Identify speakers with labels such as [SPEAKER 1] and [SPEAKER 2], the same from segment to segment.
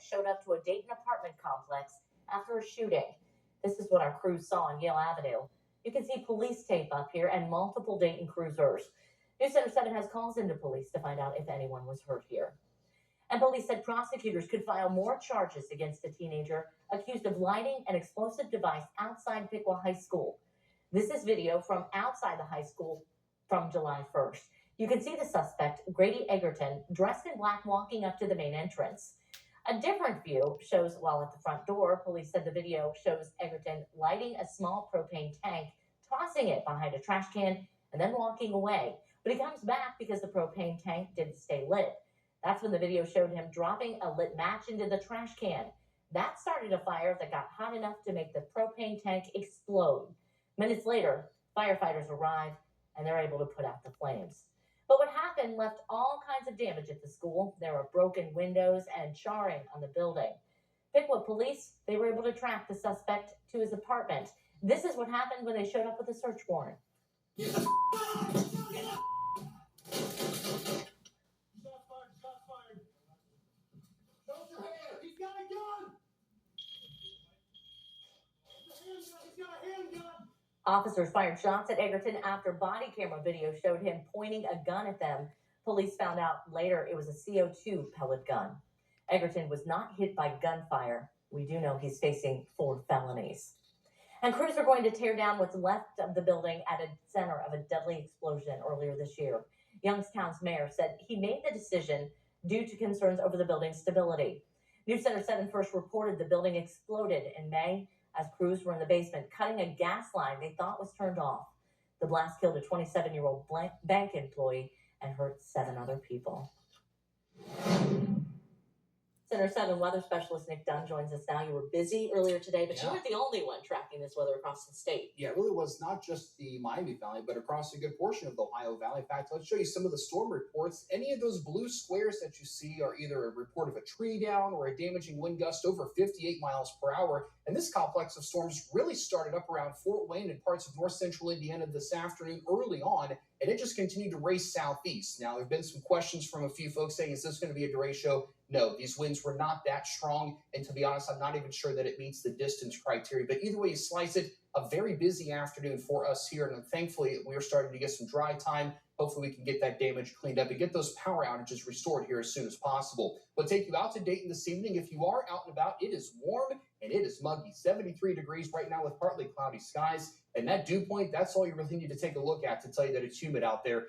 [SPEAKER 1] showed up to a Dayton apartment complex after a shooting. This is what our crew saw on Yale Avenue. You can see police tape up here and multiple Dayton cruisers. News Center 7 has calls into police to find out if anyone was hurt here. And police said prosecutors could file more charges against a teenager accused of lighting an explosive device outside Piqua High School. This is video from outside the high school from July 1st. You can see the suspect, Grady Egerton, dressed in black, walking up to the main entrance. A different view shows while at the front door. Police said the video shows Egerton lighting a small propane tank, tossing it behind a trash can, and then walking away. But he comes back because the propane tank didn't stay lit. That's when the video showed him dropping a lit match into the trash can. That started a fire that got hot enough to make the propane tank explode. Minutes later, firefighters arrive and they're able to put out the flames. But what happened left all kinds of damage at the school. There were broken windows and charring on the building. Piqua police, they were able to track the suspect to his apartment. This is what happened when they showed up with a search warrant.
[SPEAKER 2] Get up!
[SPEAKER 1] Officers fired shots at Egerton after body camera video showed him pointing a gun at them. Police found out later it was a CO2 pellet gun. Egerton was not hit by gunfire. We do know he's facing 4 felonies. And crews are going to tear down what's left of the building at a center of a deadly explosion earlier this year. Youngstown's mayor said he made the decision due to concerns over the building's stability. News Center 7 first reported the building exploded in May as crews were in the basement cutting a gas line they thought was turned off. The blast killed a 27-year-old bank employee and hurt 7 other people. Center 7 weather specialist Nick Dunn joins us now. You were busy earlier today, but you weren't the only one tracking this weather across the state.
[SPEAKER 2] Yeah, it really was not just the Miami Valley, but across a good portion of the Ohio Valley. In fact, let's show you some of the storm reports. Any of those blue squares that you see are either a report of a tree down or a damaging wind gust over 58 miles per hour. And this complex of storms really started up around Fort Wayne and parts of north central Indiana this afternoon early on, and it just continued to race southeast. Now, there have been some questions from a few folks saying, is this going to be a derecho? No, these winds were not that strong, and to be honest, I'm not even sure that it meets the distance criteria. But either way you slice it, a very busy afternoon for us here, and thankfully we're starting to get some dry time. Hopefully we can get that damage cleaned up and get those power outages restored here as soon as possible. We'll take you out to Dayton this evening. If you are out and about, it is warm and it is muggy. 73 degrees right now with partly cloudy skies. And that dew point, that's all you really need to take a look at to tell you that it's humid out there.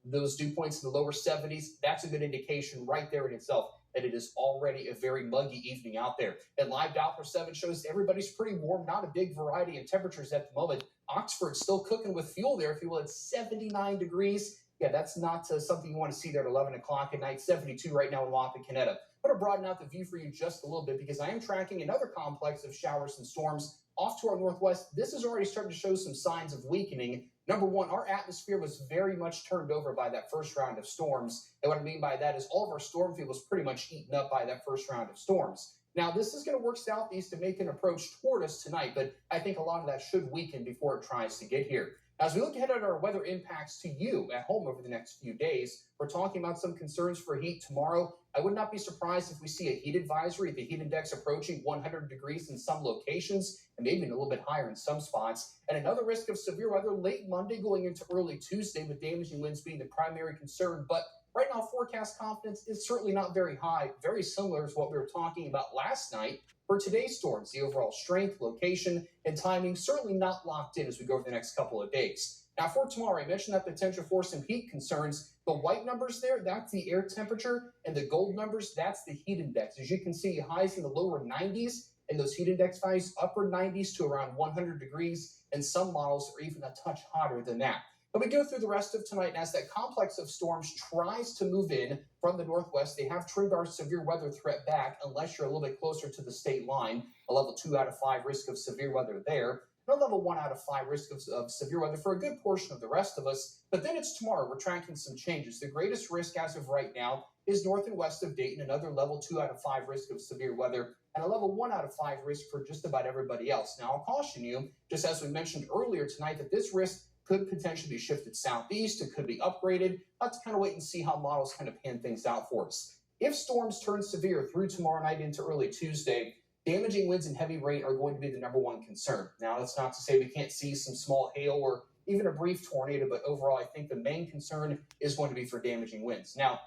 [SPEAKER 2] Those dew points in the lower 70s, that's a good indication right there in itself that it is already a very muggy evening out there. And live Doppler 7 shows everybody's pretty warm, not a big variety in temperatures at the moment. Oxford's still cooking with fuel there, if you will, at 79 degrees. Yeah, that's not something you want to see there at 11 o'clock at night. 72 right now in Wapakoneta. I'm going to broaden out the view for you just a little bit because I am tracking another complex of showers and storms off to our northwest. This is already starting to show some signs of weakening. Number one, our atmosphere was very much turned over by that first round of storms. And what I mean by that is all of our storm field was pretty much eaten up by that first round of storms. Now, this is going to work southeast to make an approach toward us tonight, but I think a lot of that should weaken before it tries to get here. As we look ahead at our weather impacts to you at home over the next few days, we're talking about some concerns for heat tomorrow. I would not be surprised if we see a heat advisory, the heat index approaching 100 degrees in some locations and maybe a little bit higher in some spots. And another risk of severe weather late Monday going into early Tuesday with damaging winds being the primary concern. But right now, forecast confidence is certainly not very high, very similar to what we were talking about last night. For today's storms, the overall strength, location, and timing certainly not locked in as we go over the next couple of days. Now, for tomorrow, I mentioned that potential for some heat concerns. The white numbers there, that's the air temperature, and the gold numbers, that's the heat index. As you can see, highs in the lower 90s, and those heat index values upper 90s to around 100 degrees, and some models are even a touch hotter than that. But we go through the rest of tonight, and as that complex of storms tries to move in from the northwest, they have trimmed our severe weather threat back unless you're a little bit closer to the state line. A level 2 out of 5 risk of severe weather there. And a level 1 out of 5 risk of severe weather for a good portion of the rest of us. But then it's tomorrow. We're tracking some changes. The greatest risk as of right now is north and west of Dayton, another level 2 out of 5 risk of severe weather, and a level 1 out of 5 risk for just about everybody else. Now, I'll caution you, just as we mentioned earlier tonight, that this risk could potentially be shifted southeast. It could be upgraded. Let's kind of wait and see how models kind of pan things out for us. If storms turn severe through tomorrow night into early Tuesday, damaging winds and heavy rain are going to be the number one concern. Now, that's not to say we can't see some small hail or even a brief tornado, but overall, I think the main concern is going to be for damaging winds. Now,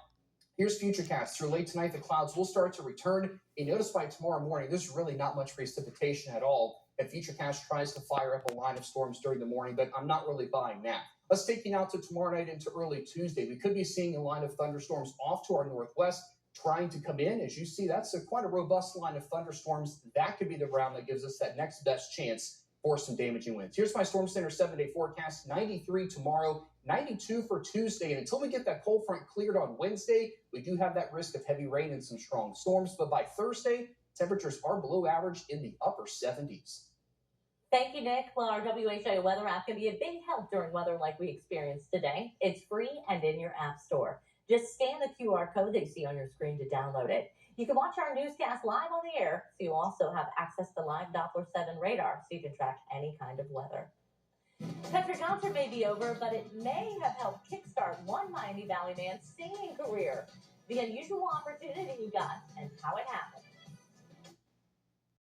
[SPEAKER 2] here's Futurecast. Through late tonight, the clouds will start to return. You notice by tomorrow morning, there's really not much precipitation at all. And Futurecast tries to fire up a line of storms during the morning, but I'm not really buying that. Let's take you now to tomorrow night into early Tuesday. We could be seeing a line of thunderstorms off to our northwest trying to come in. As you see, that's quite a robust line of thunderstorms. That could be the round that gives us that next best chance for some damaging winds. Here's my Storm Center 7-day forecast. 93 tomorrow, 92 for Tuesday. And until we get that cold front cleared on Wednesday, we do have that risk of heavy rain and some strong storms. But by Thursday, temperatures are below average in the upper 70s.
[SPEAKER 1] Thank you, Nick. Well, our WHIO weather app can be a big help during weather like we experienced today. It's free and in your app store. Just scan the QR code that you see on your screen to download it. You can watch our newscast live on the air, so you also have access to live Doppler 7 radar, so you can track any kind of weather. Country concert may be over, but it may have helped kickstart one Miami Valley man's singing career. The unusual opportunity he got and how it happened.